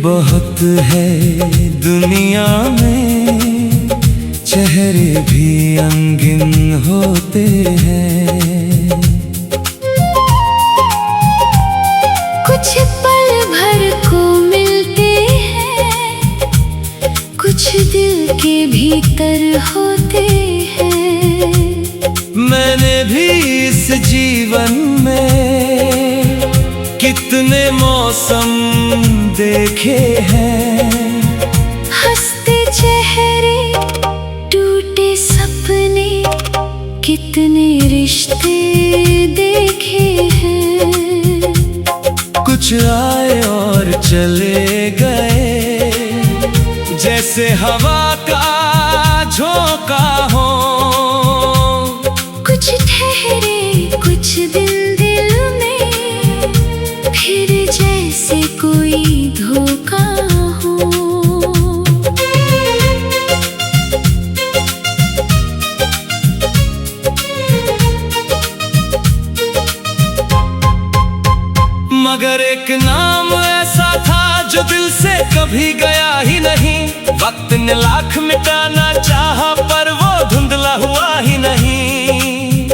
बहुत है दुनिया में, चेहरे भी रंगीन होते हैं। कुछ पल भर को मिलते हैं, कुछ दिल के भीतर होते हैं। मैंने भी इस जीवन में कितने मौसम देखे हैं। हंसते चेहरे, टूटे सपने, कितने रिश्ते देखे हैं। कुछ आए और चले गए, जैसे हवा का झोंका हो। कुछ ठहरे, कुछ दिल दिल में, फिर जैसे कोई धोखा हो। मगर एक नाम ऐसा था जो दिल से कभी गया ही नहीं। वक्त ने लाख मिटाना चाहा पर वो धुंधला हुआ ही नहीं।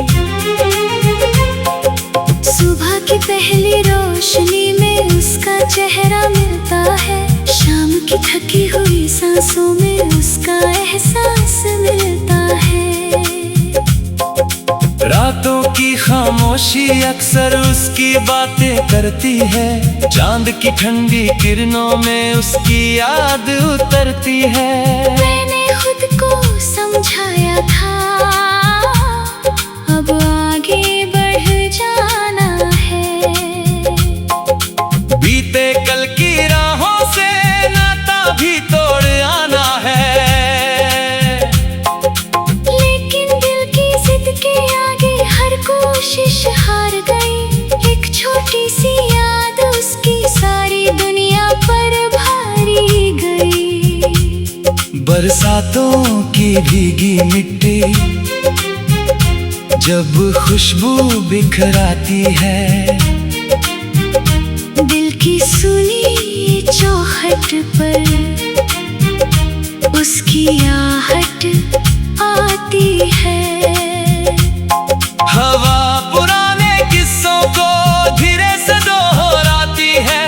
सुबह की पहली रोशनी में उसका चेहरा मिलता है, शाम की थकी हुई सांसों में उसका एहसास मिलता है। रातों की खामोशी अक्सर उसकी बातें करती है, चांद की ठंडी किरणों में उसकी याद उतरती है। मैंने खुद को समझाया था, अब आगे बढ़ जाना है। बीते कल की राहों से नाता भी तोड़ आना है। लेकिन दिल की जिद के आगे हर कोशिश हार गई। एक छोटी सी याद उसकी सारी दुनिया पर भारी गई। बरसातों की भीगी मिट्टी जब खुशबू बिखराती है, दिल की सुनी चौखट पर उसकी आहट आती है। हवा पुराने किस्सों को धीरे से दोहराती है,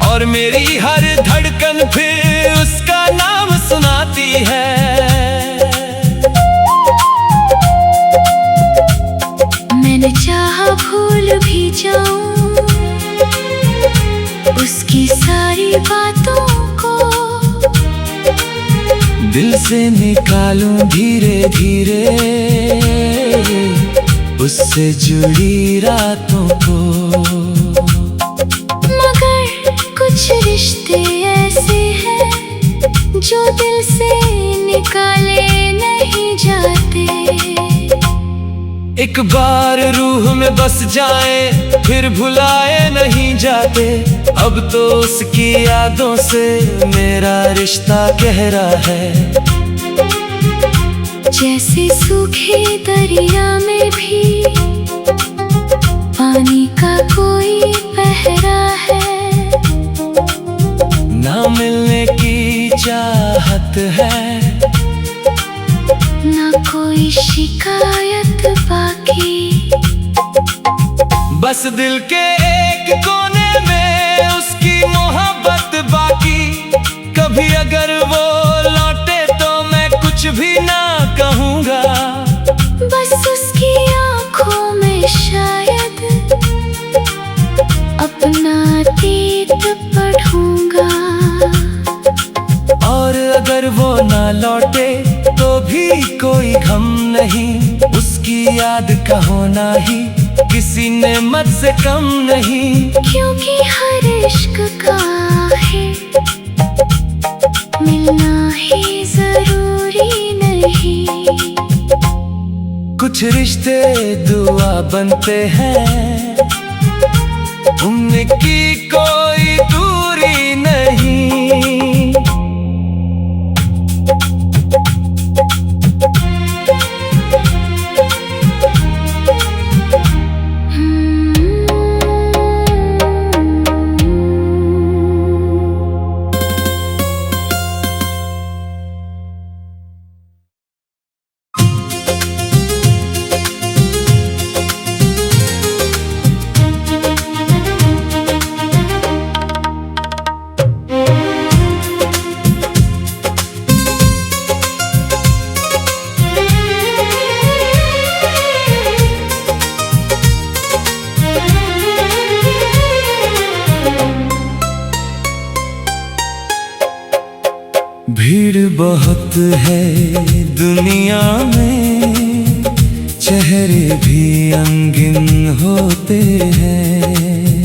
और मेरी हर धड़कन फिर उसका नाम सुनाती है। मैंने चाहा भूल भी जाऊं उसकी सारी बातों को, दिल से निकालूं धीरे धीरे उससे जुड़ी रातों को। मगर कुछ रिश्ते ऐसे हैं जो दिल से निकाले नहीं जाते। एक बार रूह में बस जाए फिर भुलाए नहीं जाते। अब तो उसकी यादों से मेरा रिश्ता गहरा है। जैसे सूखे दरिया में भी पानी का कोई पहरा है, ना मिलने की चाहत है, ना कोई शिकायत बाकी। बस दिल के एक कोने में उसकी मोहब्बत बाकी। कभी अगर वो लौटे तो मैं कुछ भी ना कहूँगा, बस उसकी आँखों में शायद अपना अतीत पढ़ूंगा। और अगर वो ना लौटे तो भी कोई गम नहीं, उसकी याद का होना ही किसी नेमत से कम नहीं। क्योंकि हर इश्क का है मिलना ही जरूरी नहीं। कुछ रिश्ते दुआ बनते हैं, उनकी कोई दूरी नहीं। बहुत है दुनिया में, चेहरे भी रंगीन होते हैं।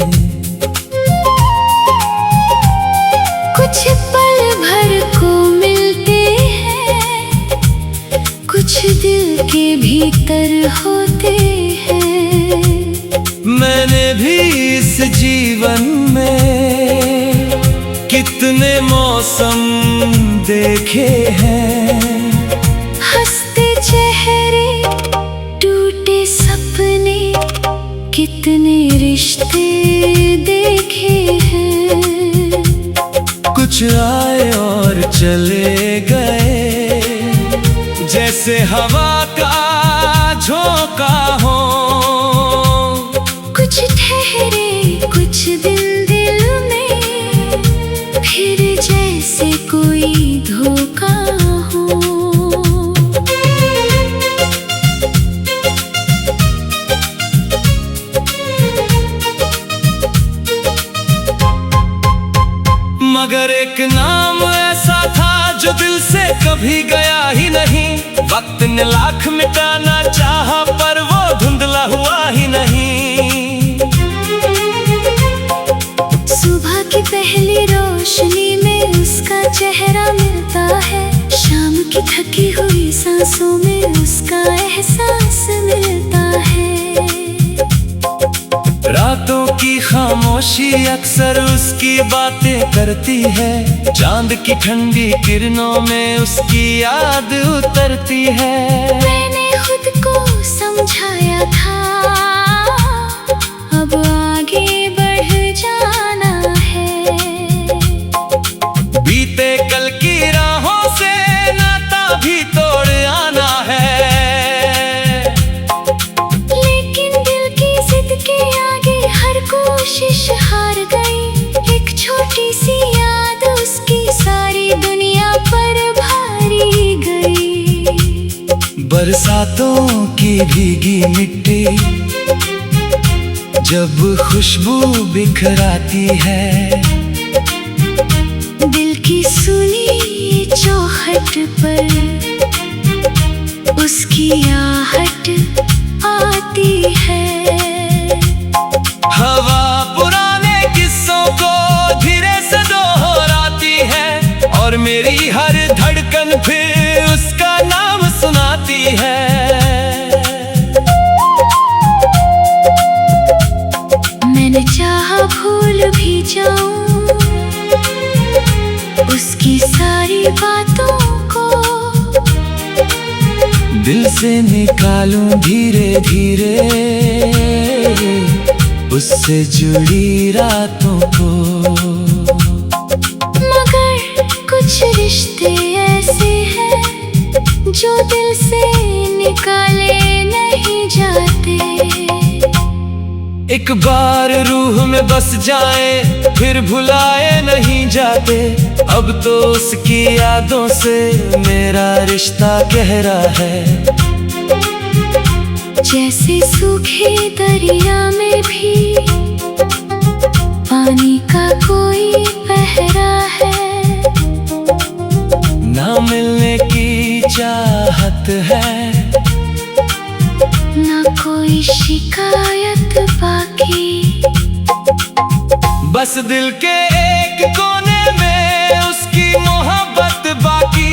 कुछ पल भर को मिलते हैं, कुछ दिल के भीतर होते हैं। मैंने भी इस जीवन में कितने मौसम देखे हैं। हंसते चेहरे, टूटे सपने, कितने रिश्ते देखे हैं। कुछ आए और चले गए, जैसे हवा का झोंका हो। कुछ ठहरे, कुछ दिल दिल में, फिर जैसे कोई धोखा हो। मगर एक नाम ऐसा था जो दिल से कभी गया ही नहीं। वक्त ने लाख मिटाना चाहा पर वो धुंधला हुआ ही नहीं। सुबह की पहली रोशनी में उसका चेहरा मिलता है, शाम की थकी हुई सांसों में उसका एहसास मिलता है। रातों की खामोशी अक्सर उसकी बातें करती है, चांद की ठंडी किरणों में उसकी याद उतरती है। मैंने खुद को समझाया था, अब आगे बढ़ जाना है। बीते कल की राहों से नाता भी तोड़ आना है। लेकिन दिल की जिद के आगे हर कोशिश हार गई। एक छोटी सी याद उसकी सारी दुनिया पर भारी गई। बरसातों की भीगी मिट्टी जब खुशबू बिखराती है, दिल की सुनी चौखट पर उसकी आहट आती है। हवा पुराने किस्सों को धीरे से दोहराती है, और मेरी हर धड़कन फिर उसका नाम सुनाती है। मैंने चाहा भूल भी जाऊं उसकी सारी बातों को, दिल से निकालूं धीरे धीरे उससे जुड़ी रातों को। मगर कुछ रिश्ते ऐसे हैं जो दिल से निकाले नहीं जाते। एक बार रूह में बस जाए फिर भुलाए नहीं जाते। अब तो उसकी यादों से मेरा रिश्ता गहरा है। जैसे सूखे दरिया में भी पानी का कोई पहरा है, ना मिलने की चाहत है, ना कोई शिकायत बाकी। बस दिल के एक कोने में उसकी मोहब्बत बाकी।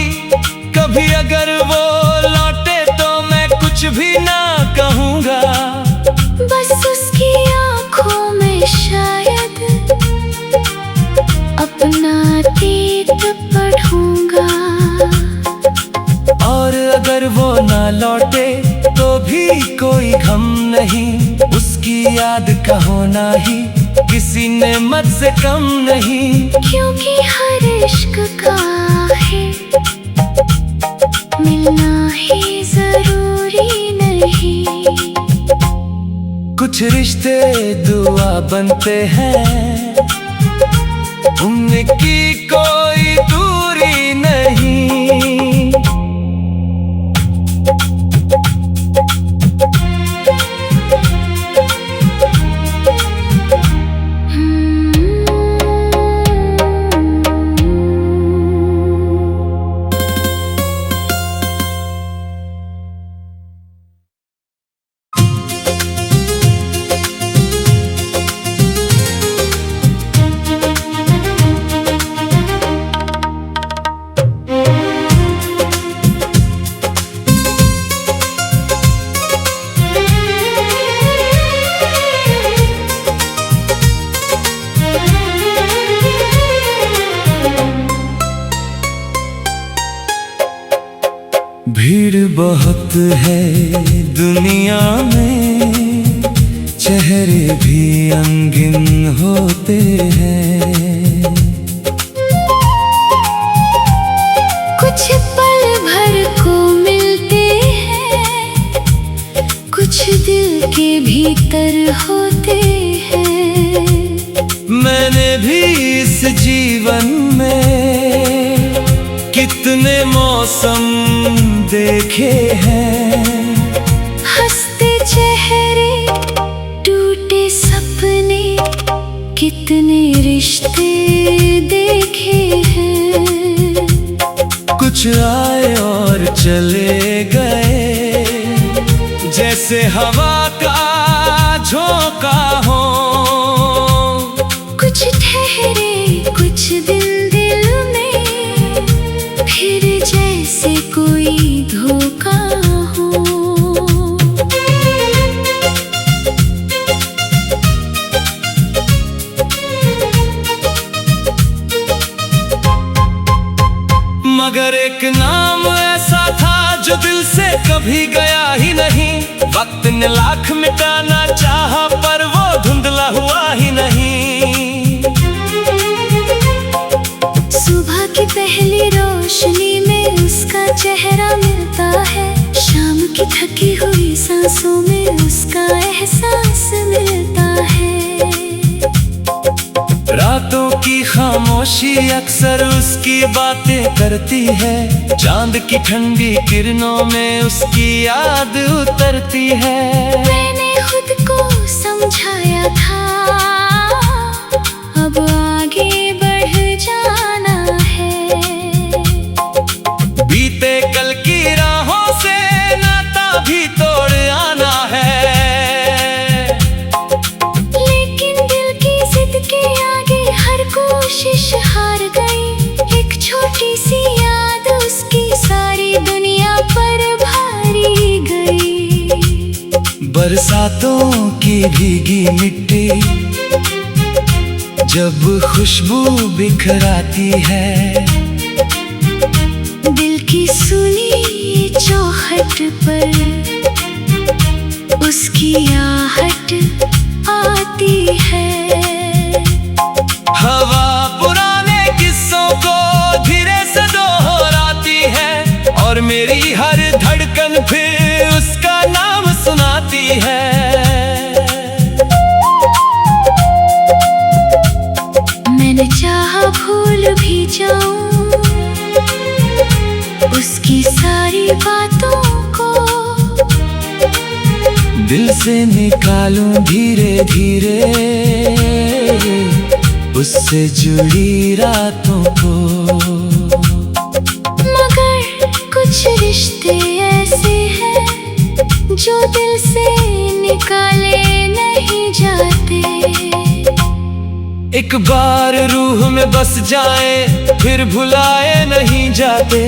कभी अगर वो लौटे तो मैं कुछ भी ना कहूँगा, बस उसकी आँखों में शायद अपना अतीत पढ़ूंगा। और अगर वो ना लौटे तो भी कोई गम नहीं, उसकी याद का होना ही किसी नेमत से कम नहीं। क्योंकि हर इश्क का है मिलना ही जरूरी नहीं। कुछ रिश्ते दुआ बनते हैं, उनकी कोई दूरी नहीं। भीड़ बहुत है दुनिया में, चेहरे भी रंगीन होते हैं। कुछ पल भर को मिलते हैं, कुछ दिल के भीतर होते हैं। मैंने भी इस जीवन में कितने मौसम देखे हैं। हंसते चेहरे, टूटे सपने, कितने रिश्ते देखे हैं। कुछ आए और चले गए, जैसे हवा का झोंका हो। कुछ ठहरे, कुछ दिल दिल में, फिर जैसे कोई धोखा हो। मगर एक नाम ऐसा था जो दिल से कभी गया ही नहीं। वक्त ने लाख मिटाना चाहा पर वो धुंधला हुआ ही नहीं। सुबह की पहली रोशनी में उसका चेहरा मिलता है, शाम की थकी हुई सांसों में उसका एहसास मिलता है। रातों की खामोशी अक्सर उसकी बातें करती है, चांद की ठंडी किरणों में उसकी याद उतरती है। मैंने खुद को समझाया था, अब आगे बढ़ जाना है। बीते कल की राहों से नाता भी तोड़ आना है। लेकिन दिल की जिद के आगे हर कोशिश हार गई। एक छोटी सी याद उसकी सारी दुनिया पर भारी गई। बरसातों की भीगी मिट्टी जब खुशबू बिखराती है, दिल की सुनी चौखट पर उसकी आहट आती है। हवा पुराने किस्सों को धीरे से दोहराती है, और मेरी हर धड़कन फिर उसका नाम सुनाती है। मैंने चाहा भूल भी जाऊं उसकी सारी बातों को, दिल से निकालूं धीरे धीरे उससे जुड़ी रातों को। मगर कुछ रिश्ते ऐसे हैं जो दिल से निकाले नहीं जाते। एक बार रूह में बस जाए फिर भुलाए नहीं जाते।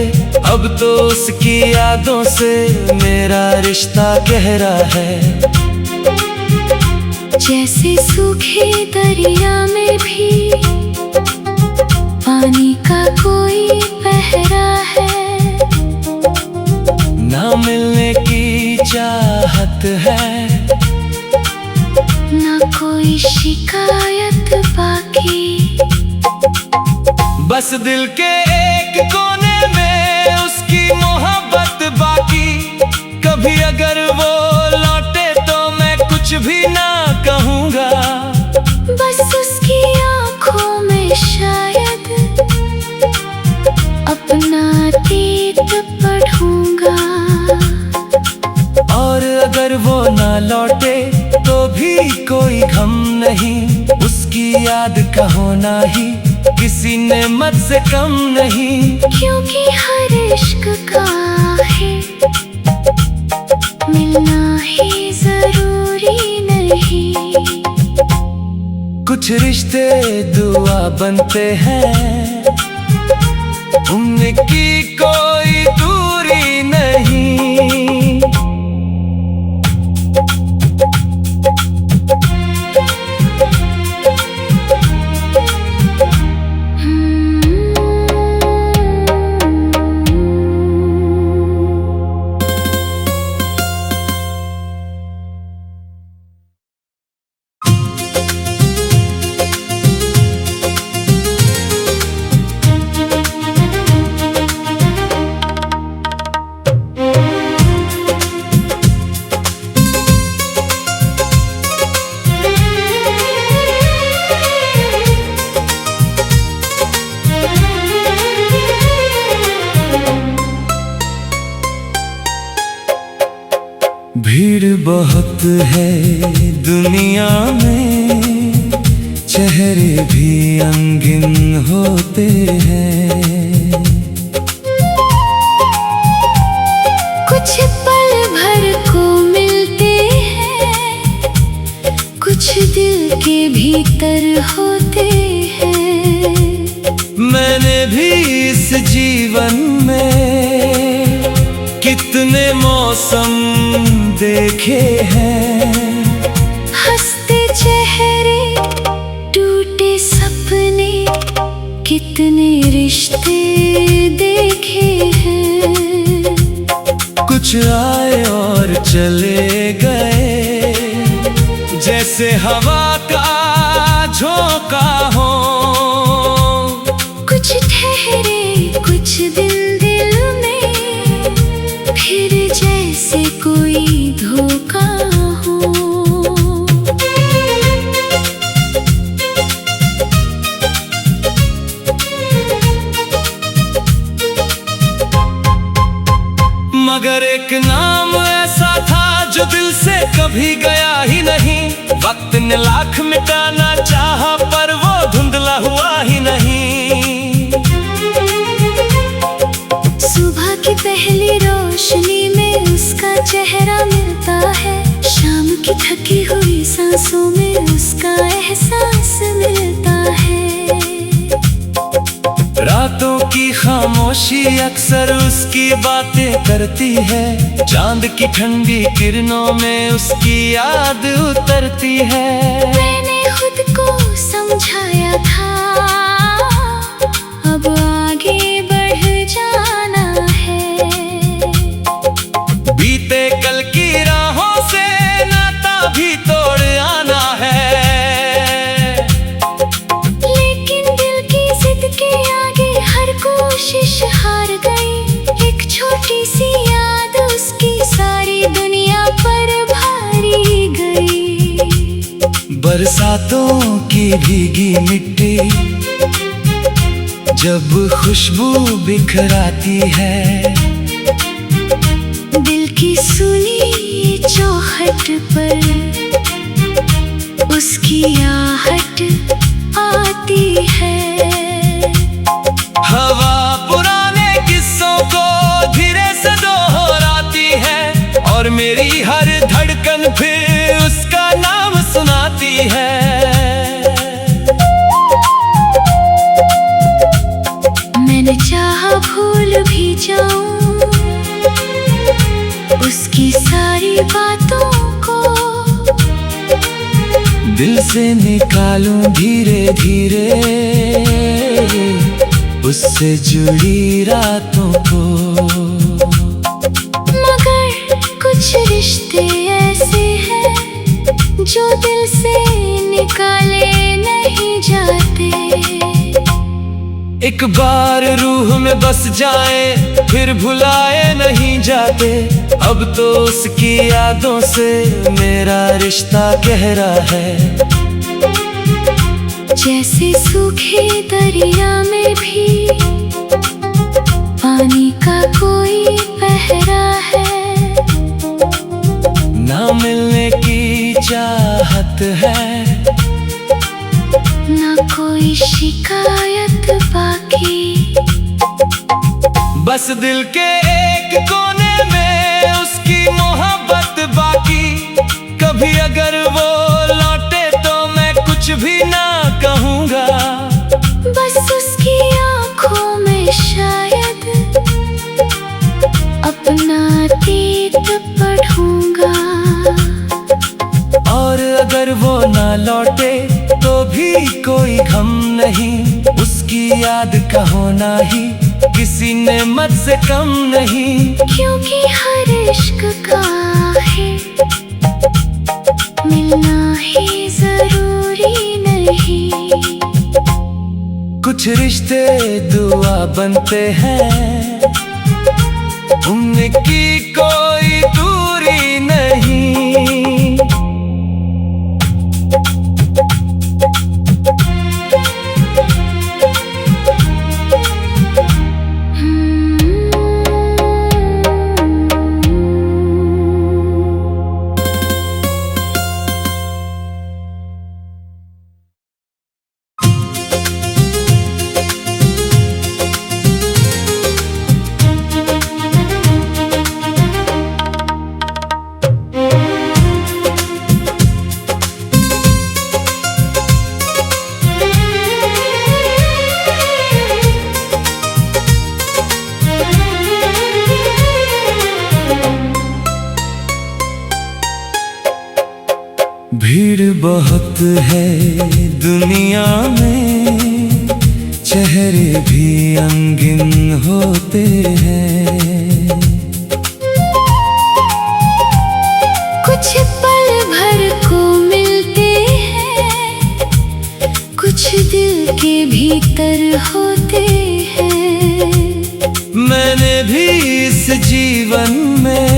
अब तो उसकी यादों से मेरा रिश्ता गहरा है। जैसे सूखे दरिया में भी पानी का कोई पहरा है। ना मिलने की चाहत है, ना कोई शिकायत बाकी। बस दिल के एक कोने में उसकी मोहब्बत बाकी। कभी अगर वो लौटे तो मैं कुछ भी ना कहूँगा, बस उसकी आँखों में शायद अपना अतीत पढ़ूंगा। और अगर वो ना लौटे तो भी कोई गम नहीं। उसकी याद का होना ही किसी नेमत से कम नहीं। क्योंकि हर इश्क का है मिलना ही जरूरी नहीं। कुछ रिश्ते दुआ बनते हैं, उनकी कोई दूरी नहीं। भीड़ बहुत है दुनिया में, चेहरे भी रंगीन होते हैं। कुछ पल भर को मिलते हैं, कुछ दिल के भीतर होते हैं। मैंने भी इस जीवन में कितने मौसम देखे हैं। हंसते चेहरे, टूटे सपने, कितने रिश्ते देखे हैं। कुछ आए और चले गए, जैसे हवा का झोंका हो। कुछ ठहरे, कुछ दिल दिल में, फिर जैसे कोई धोखा हो। मगर एक नाम ऐसा था जो दिल से कभी गया ही नहीं। वक्त ने लाख मिटाना चाहा पर वो धुंधला हुआ ही नहीं। सुबह की पहली रोशनी में उसका चेहरा मिलता है, शाम की थकी हुई सांसों में उसका एहसास मिलता है। रातों की खामोशी अक्सर उसकी बातें करती है, चांद की ठंडी किरणों में उसकी याद उतरती है। मैंने खुद को समझाया था, अब आगे बढ़ जाना है। बीते कल की राहों से नाता भी तोड़ आना है। लेकिन दिल की जिद के आगे हर कोशिश हार गई। एक छोटी सी याद उसकी सारी दुनिया पर भारी गई। बरसातों की भीगी मिट्टी जब खुशबू बिखराती है, दिल की सुनी चौखट पर उसकी आहट आती है। हवा पुराने किस्सों को धीरे से दोहराती है, और मेरी हर धड़कन फिर उसका नाम सुनाती है। मैंने चाहा भूल भी जाऊं उसकी सारी बातों को, दिल से निकालूं धीरे धीरे उससे जुड़ी रातों को। मगर कुछ रिश्ते ऐसे हैं जो दिल से निकाले नहीं जाते। एक बार रूह में बस जाए फिर भुलाए नहीं जाते। अब तो उसकी यादों से मेरा रिश्ता गहरा है। जैसे सूखे दरिया में भी पानी का कोई पहरा है, ना मिलने की चाहत है, ना कोई शिकायत बाकी। बस दिल के एक कोने में उसकी मोहब्बत बाकी। कभी अगर वो लौटे तो मैं कुछ भी ना कहूँगा, बस उसकी आँखों में शायद अपना अतीत पढ़ूंगा। और अगर वो ना लौटे तो भी कोई गम नहीं, उसकी याद का होना ही किसी नेमत से कम नहीं। क्योंकि हर इश्क का है मिलना ही जरूरी नहीं। कुछ रिश्ते दुआ बनते हैं, उनकी कोई दूरी नहीं। बहुत है दुनिया में, चेहरे भी रंगीन होते हैं। कुछ पल भर को मिलते हैं, कुछ दिल के भीतर होते हैं। मैंने भी इस जीवन में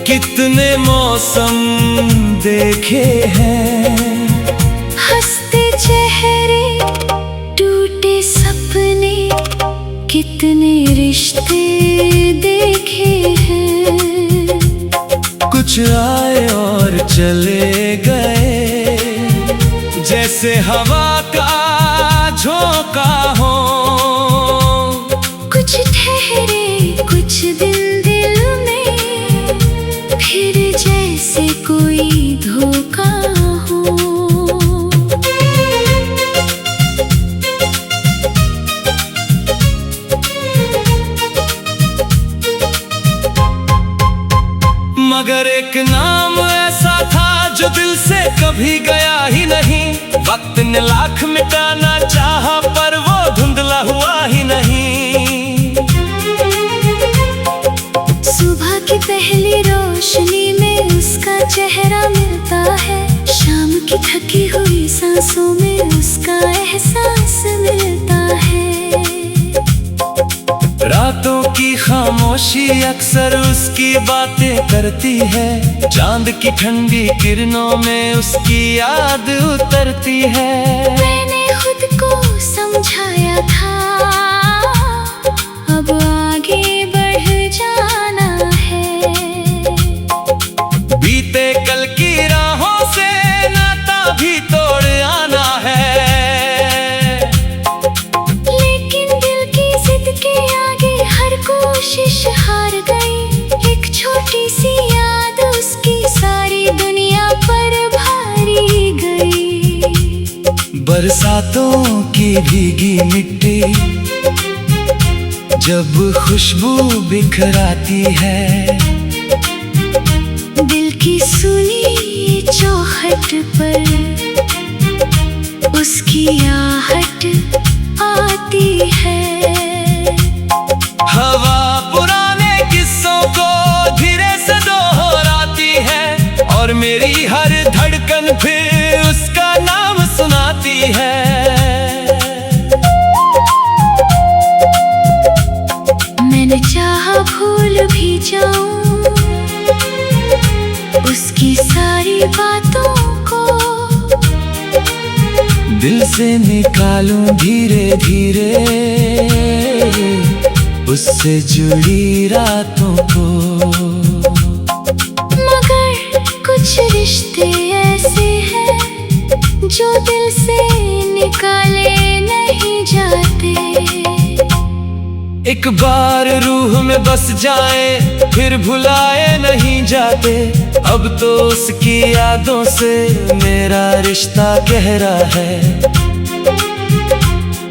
कितने मौसम देखे हैं। हंसते चेहरे, टूटे सपने, कितने रिश्ते देखे हैं। कुछ आए और चले गए, जैसे हवा का झोंका हो। कुछ ठहरे, कुछ दिल दिल में, फिर जैसे कोई धोखा हो। मगर एक नाम ऐसा था जो दिल से कभी गया ही नहीं। वक्त ने लाख मिटाना चाहा पर वो धुंधला हुआ ही नहीं। सुबह की पहली रोशनी में उसका चेहरा मिलता है, शाम की थकी हुई सांसों में उसका एहसास मिलता है। रातों की खामोशी अक्सर उसकी बातें करती है, चांद की ठंडी किरणों में उसकी याद उतरती है। मैंने खुद को समझाया था, अब आगे बढ़ जाना है। बीते कल की राहों से नाता भी तोड़ आना है। लेकिन दिल की जिद के आगे हर कोशिश हार गई। एक छोटी सी याद उसकी सारी दुनिया पर भारी गई। बरसातों की भीगी मिट्टी जब खुशबू बिखराती है, दिल की सुनी चौखट पर उसकी आहट आती है। हवा पुराने किस्सों को धीरे से दोहराती है, और मेरी हर धड़कन फिर उसका नाम सुनाती है। मैंने चाहा भूल भी जाऊं उसकी सारी बातों को, दिल से निकालूं धीरे धीरे उससे जुड़ी रातों को। मगर कुछ रिश्ते ऐसे हैं जो दिल से निकाले नहीं जाते। एक बार रूह में बस जाए फिर भुलाए नहीं जाते। अब तो उसकी यादों से मेरा रिश्ता गहरा है।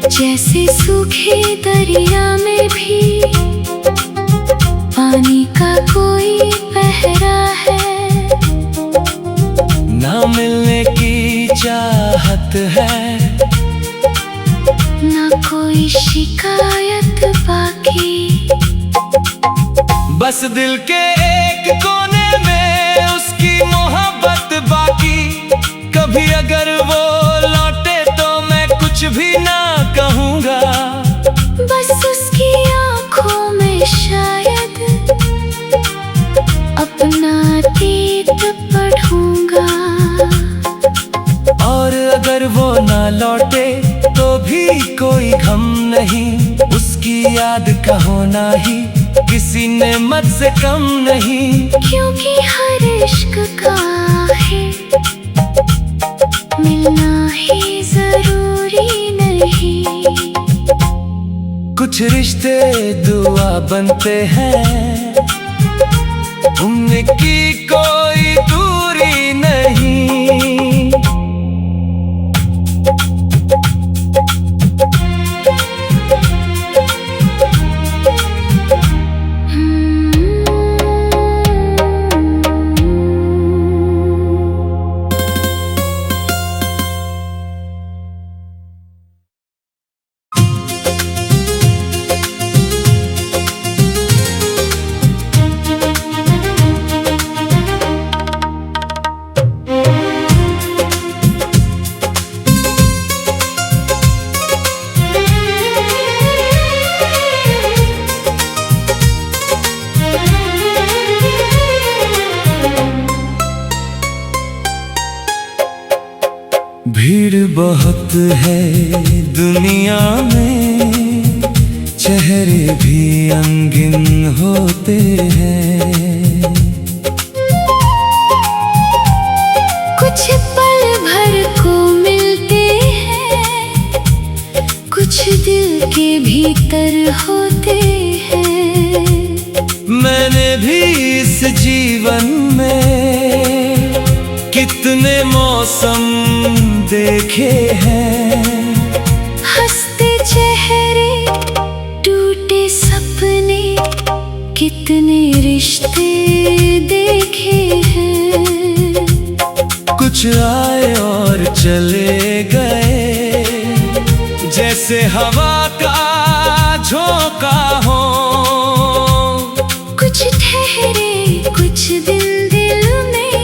जैसे सूखे दरिया में भी पानी का कोई पहरा है, ना मिलने की चाहत है, ना कोई शिकायत बाकी। बस दिल के एक कोने में उसकी मोहब्बत बाकी। कभी अगर वो लौटे तो मैं कुछ भी ना कहूँगा, बस उसकी आँखों में शायद अपना अतीत पढ़ूंगा। और अगर वो ना लौटे तो भी कोई गम नहीं, उसकी याद का होना ही किसी नेमत से कम नहीं। क्योंकि हर इश्क का है मिलना ही जरूरी नहीं। कुछ रिश्ते दुआ बनते हैं, उनकी कोई दूरी नहीं। भीड़ बहुत है दुनिया में, चेहरे भी रंगीन होते हैं। कुछ पल भर को मिलते हैं, कुछ दिल के भीतर होते हैं। मैंने भी इस जीवन में कितने मौसम देखे हैं। हंसते चेहरे, टूटे सपने, कितने रिश्ते देखे हैं। कुछ आए और चले गए, जैसे हवा का झोंका हो। कुछ ठहरे, कुछ दिल दिल में,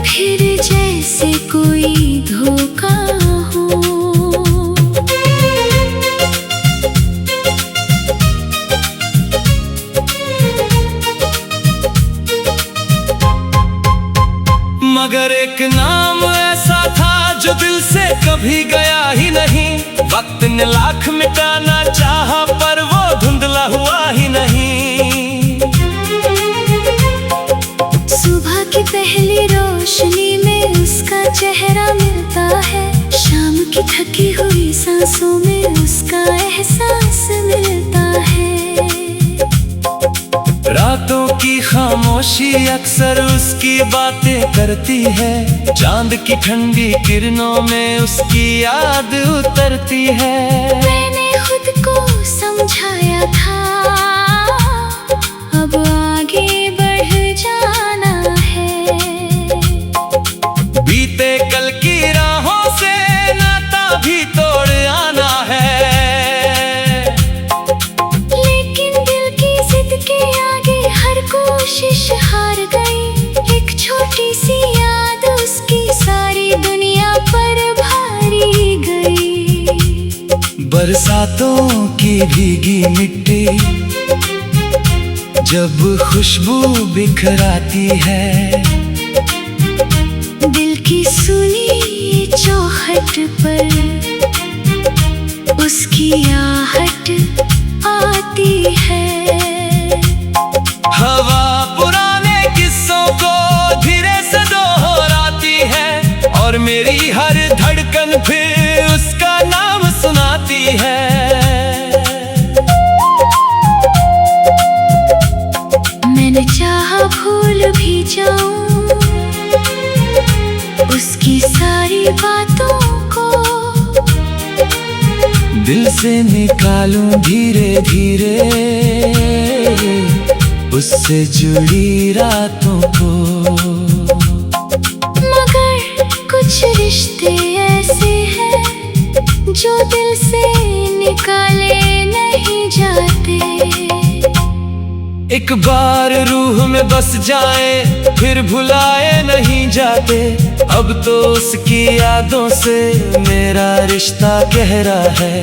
फिर जैसे कोई धोखा हो। मगर एक नाम ऐसा था जो दिल से कभी गया ही नहीं। वक्त ने लाख मिटाना चाहा पर वो धुंधला हुआ ही नहीं। सुबह की पहली रोशनी में उसका चेहरा मिलता है, शाम की थकी हुई सांसों में उसका एहसास मिलता है। रातों की खामोशी अक्सर उसकी बातें करती है, चांद की ठंडी किरणों में उसकी याद उतरती है। मैंने खुद को समझाया था, अब आगे बढ़ जाना है। बीते कल की राहों से नाता भी तोड़ आना है। लेकिन दिल की जिद के आगे हर कोशिश हार गई। एक छोटी सी याद उसकी सारी दुनिया पर भारी गई। बरसातों की भीगी मिट्टी जब खुशबू बिखराती है, दिल की सुनी चौखट पर उसकी आहट आती है। हवा पुराने किस्सों को धीरे से दोहराती है, और मेरी हर धड़कन फिर उसका नाम सुनाती है। मैंने चाहा भूल भी जाऊं उसकी सारी बातों को, दिल से निकालूं धीरे धीरे उससे जुड़ी रातों को। मगर कुछ रिश्ते ऐसे हैं जो दिल से निकाले नहीं जाते। एक बार रूह में बस जाए फिर भुलाए नहीं जाते। अब तो उसकी यादों से मेरा रिश्ता गहरा है।